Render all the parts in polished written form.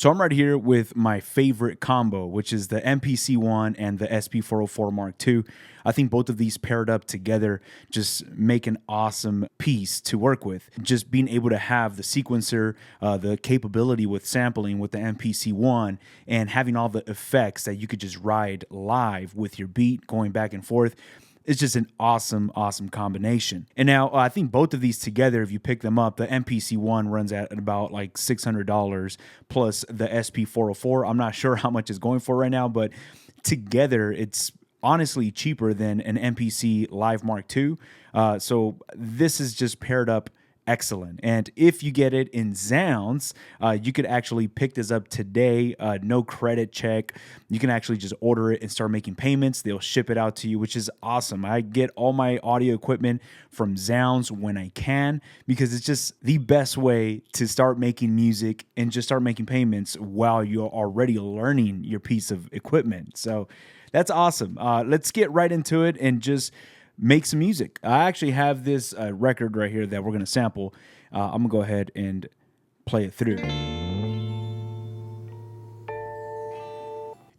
So I'm right here with my favorite combo, which is the MPC One and the SP404 mk2. I think both of these paired up together just make an awesome piece to work with. Just being able to have the sequencer, the capability with sampling with the MPC One, and having all the effects that you could just ride live with your beat going back and forth. It's just an awesome combination. And now I think both of these together, if you pick them up, the MPC One runs at about like $600 plus the SP404. I'm not sure how much it's going for right now, but together it's honestly cheaper than an MPC Live Mark II. So this is just paired up excellent. And if you get it in Zounds, you could actually pick this up today, no credit check. You can actually just order it and start making payments. They'll ship it out to you, which is awesome. I get all my audio equipment from Zounds when I can, because it's just the best way to start making music and just start making payments while you're already learning your piece of equipment. So that's awesome. Let's get right into it and just make some music. I actually have this record right here that we're going to sample. I'm going to go ahead and play it through.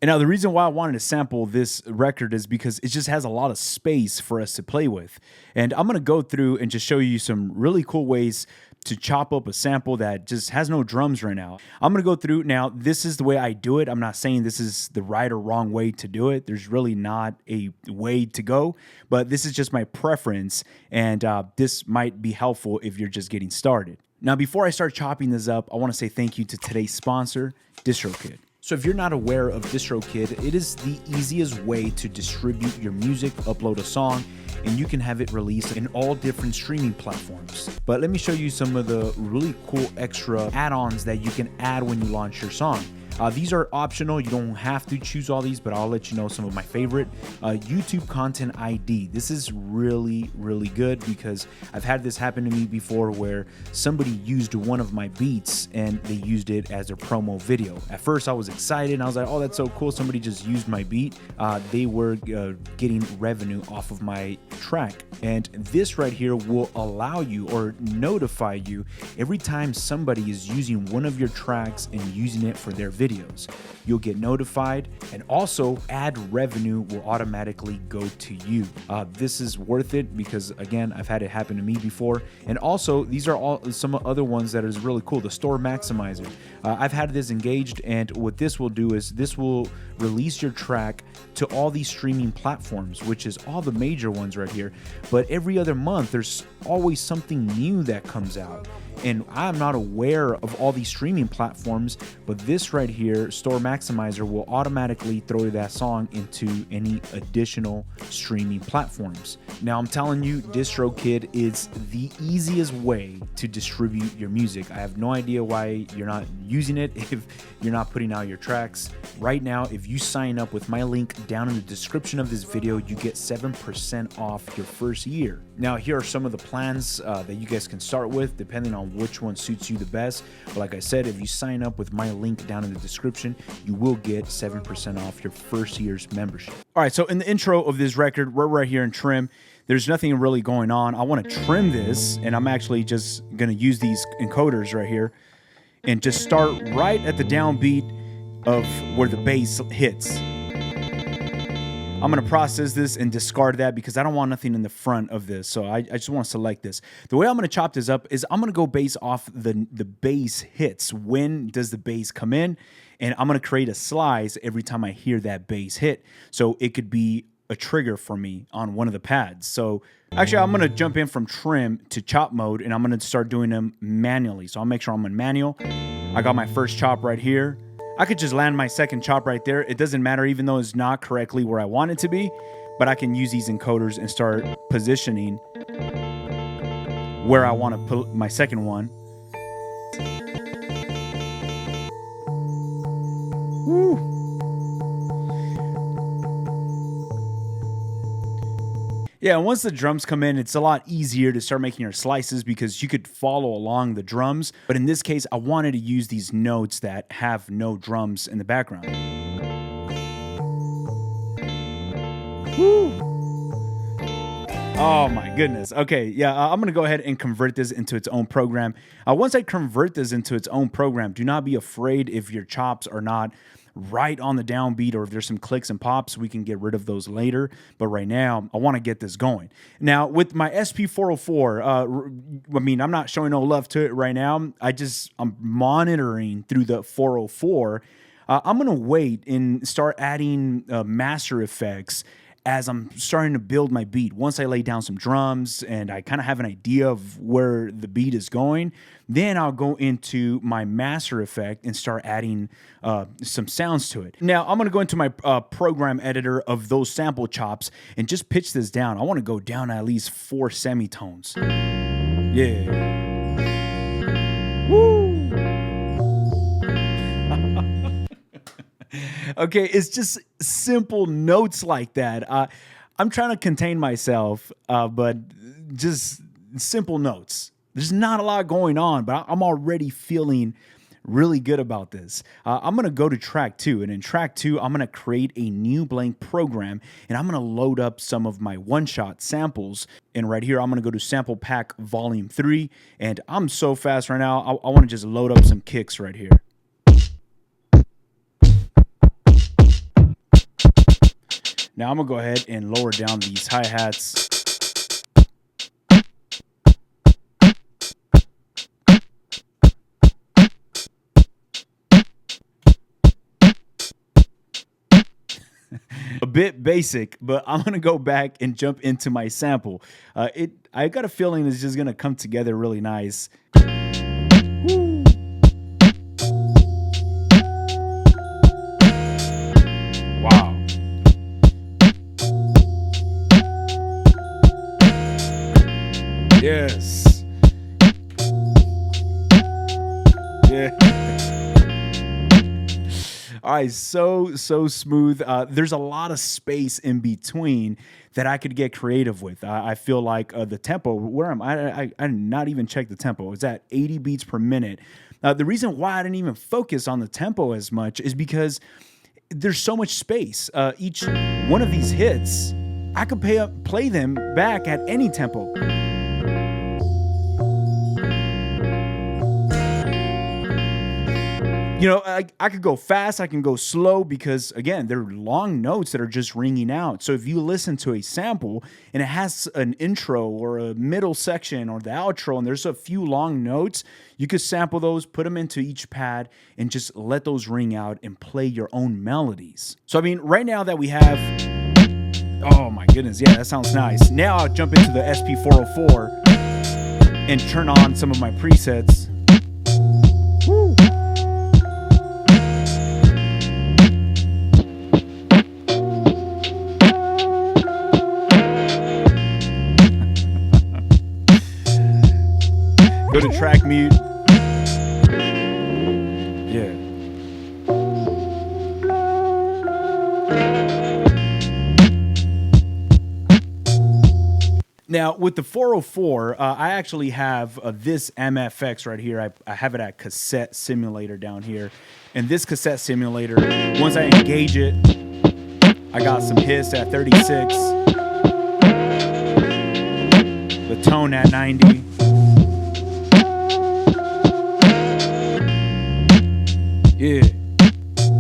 And now the reason why I wanted to sample this record is because it just has a lot of space for us to play with. And I'm going to go through and just show you some really cool ways to chop up a sample that just has no drums right now. I'm going to go through now. This is the way I do it. I'm not saying this is the right or wrong way to do it. There's really not a way to go, but this is just my preference, and this might be helpful if you're just getting started. Now, before I start chopping this up, I want to say thank you to today's sponsor, DistroKid. So if you're not aware of DistroKid, it is the easiest way to distribute your music, upload a song, and you can have it released in all different streaming platforms. But let me show you some of the really cool extra add-ons that you can add when you launch your song. These are optional. You don't have to choose all these, but I'll let you know some of my favorite. YouTube Content ID. This is really good because I've had this happen to me before where somebody used one of my beats and they used it as a promo video. At first I was excited and I was like, oh, that's so cool. Somebody just used my beat. They were getting revenue off of my track. And this right here will allow you or notify you every time somebody is using one of your tracks and using it for their videos. You'll get notified, and also ad revenue will automatically go to you. This is worth it because, again, I've had it happen to me before. And also, these are all some other ones that is really cool. The Store Maximizer. I've had this engaged, and what this will do is this will release your track to all these streaming platforms, which is all the major ones right here. But every other month, there's always something new that comes out. And I'm not aware of all these streaming platforms, but this right here, Store Maximizer, will automatically throw that song into any additional streaming platforms. Now, I'm telling you, DistroKid is the easiest way to distribute your music. I have no idea why you're not using it if you're not putting out your tracks. Right now, if you sign up with my link down in the description of this video, you get 7% off your first year. Now, here are some of the plans that you guys can start with, depending on which one suits you the best. But like I said, if you sign up with my link down in the description, you will get 7% off your first year's membership. All right, so in the intro of this record, we're right here in trim. There's nothing really going on. I want to trim this, and I'm actually just going to use these encoders right here and just start right at the downbeat of where the bass hits. I'm going to process this and discard that because I don't want nothing in the front of this. So I just want to select this. The way I'm going to chop this up is I'm going to go based off the bass hits. When does the bass come in? And I'm going to create a slice every time I hear that bass hit. So it could be a trigger for me on one of the pads. So actually, I'm going to jump in from trim to chop mode, and I'm going to start doing them manually. So I'll make sure I'm in manual. I got my first chop right here. I could just land my second chop right there. It doesn't matter, even though it's not correctly where I want it to be, but I can use these encoders and start positioning where I want to put my second one. Woo. Yeah, and once the drums come in, it's a lot easier to start making your slices because you could follow along the drums. But in this case, I wanted to use these notes that have no drums in the background. Woo! Oh my goodness. Okay, yeah, I'm gonna go ahead and convert this into its own program. Once I convert this into its own program, do not be afraid if your chops are not right on the downbeat or if there's some clicks and pops. We can get rid of those later. But right now, I want to get this going. Now, with my SP404, I mean, I'm not showing no love to it right now. I'm monitoring through the 404. I'm gonna wait and start adding master effects as I'm starting to build my beat. Once I lay down some drums and I kind of have an idea of where the beat is going, then I'll go into my master effect and start adding some sounds to it. Now, I'm gonna go into my program editor of those sample chops and just pitch this down. I wanna go down at least 4 semitones. Yeah. Woo! Okay, it's just simple notes like that. I'm trying to contain myself, but just simple notes. There's not a lot going on, but I'm already feeling really good about this. I'm going to go to track 2, and in track 2, I'm going to create a new blank program, and I'm going to load up some of my one-shot samples. And right here, I'm going to go to Sample Pack Volume 3, and I'm so fast right now, I want to just load up some kicks right here. Now I'm gonna go ahead and lower down these hi-hats. A bit basic, but I'm gonna go back and jump into my sample. I got a feeling it's just gonna come together really nice. Woo. Wow. Yes. Yeah. All right, so smooth. There's a lot of space in between that I could get creative with. I feel like the tempo, where am I did not even check the tempo. It's at 80 beats per minute. The reason why I didn't even focus on the tempo as much is because there's so much space. Each one of these hits, I could play them back at any tempo. You know, I could go fast, I can go slow, because again, they're long notes that are just ringing out. So if you listen to a sample and it has an intro or a middle section or the outro and there's a few long notes, you could sample those, put them into each pad and just let those ring out and play your own melodies. So I mean, right now that we have, oh my goodness, yeah, that sounds nice. Now I'll jump into the SP404 and turn on some of my presets. Woo. Go to track mute. Yeah. Now, with the 404, I actually have this MFX right here. I have it at cassette simulator down here. And this cassette simulator, once I engage it, I got some hiss at 36. The tone at 90. Yeah.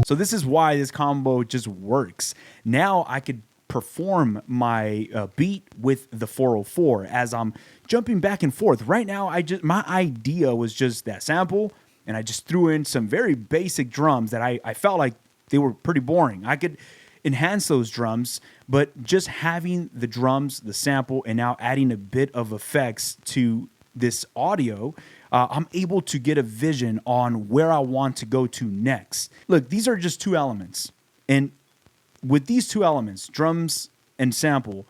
So this is why this combo just works. Now I could perform my beat with the 404 as I'm jumping back and forth. Right now, my idea was just that sample, and I just threw in some very basic drums that I felt like they were pretty boring. I could enhance those drums, but just having the drums, the sample, and now adding a bit of effects to this audio, I'm able to get a vision on where I want to go to next. Look, these are just 2 elements. And with these 2 elements, drums and sample,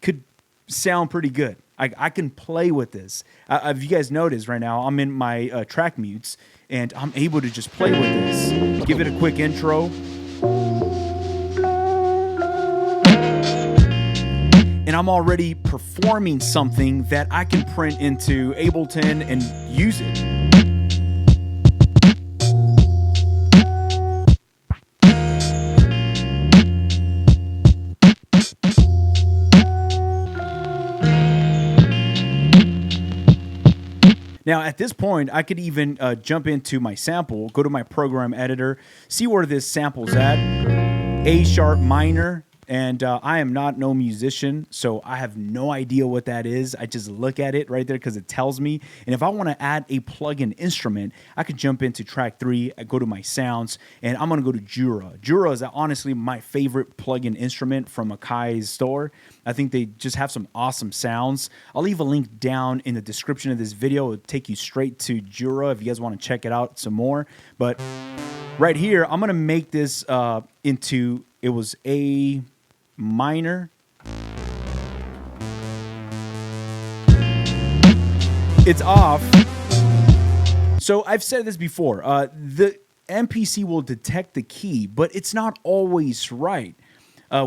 could sound pretty good. I can play with this. If you guys notice right now, I'm in my track mutes, and I'm able to just play with this. Give it a quick intro. And I'm already performing something that I can print into Ableton and use it. Now, at this point, I could even jump into my sample, go to my program editor, see where this sample's at, A sharp minor, and I am not no musician, so I have no idea what that is. I just look at it right there because it tells me. And if I want to add a plug-in instrument, I could jump into track 3, I go to my sounds, and I'm going to go to Jura. Jura is honestly my favorite plug-in instrument from Akai's store. I think they just have some awesome sounds. I'll leave a link down in the description of this video. It'll take you straight to Jura if you guys want to check it out some more. But right here, I'm going to make this into, it was A minor. It's off. So I've said this before. The MPC will detect the key, but it's not always right.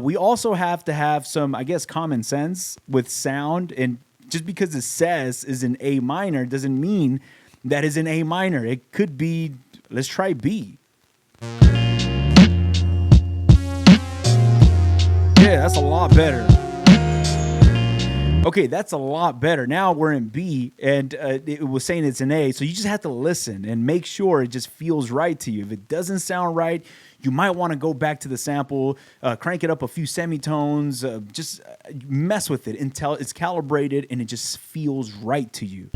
We also have to have some, I guess, common sense with sound. And just because it says is an A minor doesn't mean that is an A minor. It could be, let's try B. Yeah, that's a lot better. Okay, that's a lot better. Now we're in B, and it was saying it's an A, so you just have to listen and make sure it just feels right to you. If it doesn't sound right, you might want to go back to the sample, crank it up a few semitones, just mess with it until it's calibrated and it just feels right to you.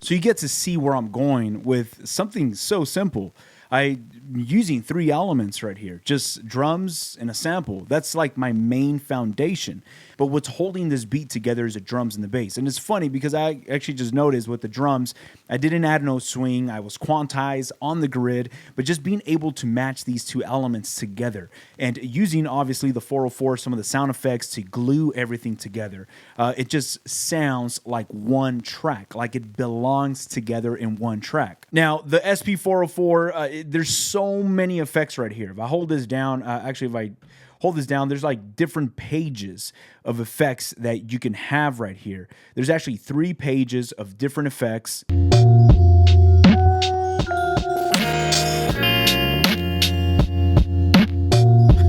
So you get to see where I'm going with something so simple. I'm using 3 elements right here, just drums and a sample. That's like my main foundation. But what's holding this beat together is the drums and the bass. And it's funny because I actually just noticed with the drums, I didn't add no swing. I was quantized on the grid, but just being able to match these 2 elements together and using obviously the 404, some of the sound effects to glue everything together. It just sounds like one track, like it belongs together in one track. Now, the SP404, there's so many effects right here. If I hold this down, if I hold this down, there's like different pages of effects that you can have right here. There's actually 3 pages of different effects.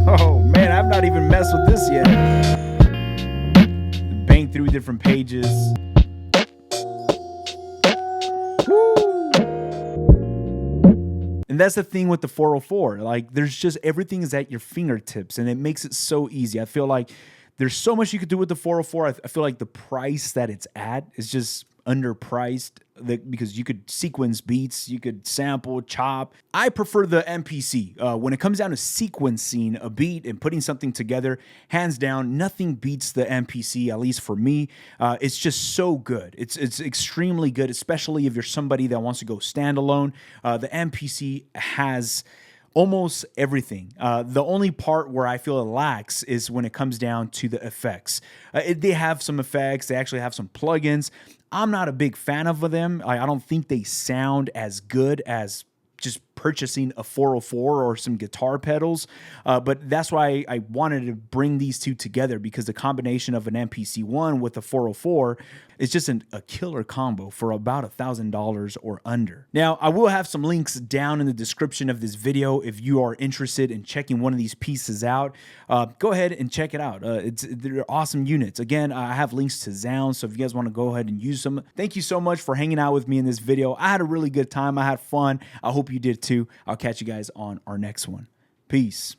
Oh man, I've not even messed with this yet. Bang through different pages. And that's the thing with the 404. Like, there's just everything is at your fingertips, and it makes it so easy. I feel like there's so much you could do with the 404. I feel like the price that it's at is just underpriced because you could sequence beats, you could sample, chop. I prefer the MPC. When it comes down to sequencing a beat and putting something together, hands down, nothing beats the MPC, at least for me. It's just so good. It's extremely good, especially if you're somebody that wants to go standalone. The MPC has almost everything. The only part where I feel it lacks is when it comes down to the effects. They have some effects. They actually have some plugins. I'm not a big fan of them. I don't think they sound as good as just purchasing a 404 or some guitar pedals. But that's why I wanted to bring these two together, because the combination of an MPC One with a 404 is just a killer combo for about $1,000 or under. Now, I will have some links down in the description of this video if you are interested in checking one of these pieces out. Go ahead and check it out. They're awesome units. Again, I have links to Zound, so if you guys want to go ahead and use them. Thank you so much for hanging out with me in this video. I had a really good time. I had fun. I hope you did too. I'll catch you guys on our next one. Peace.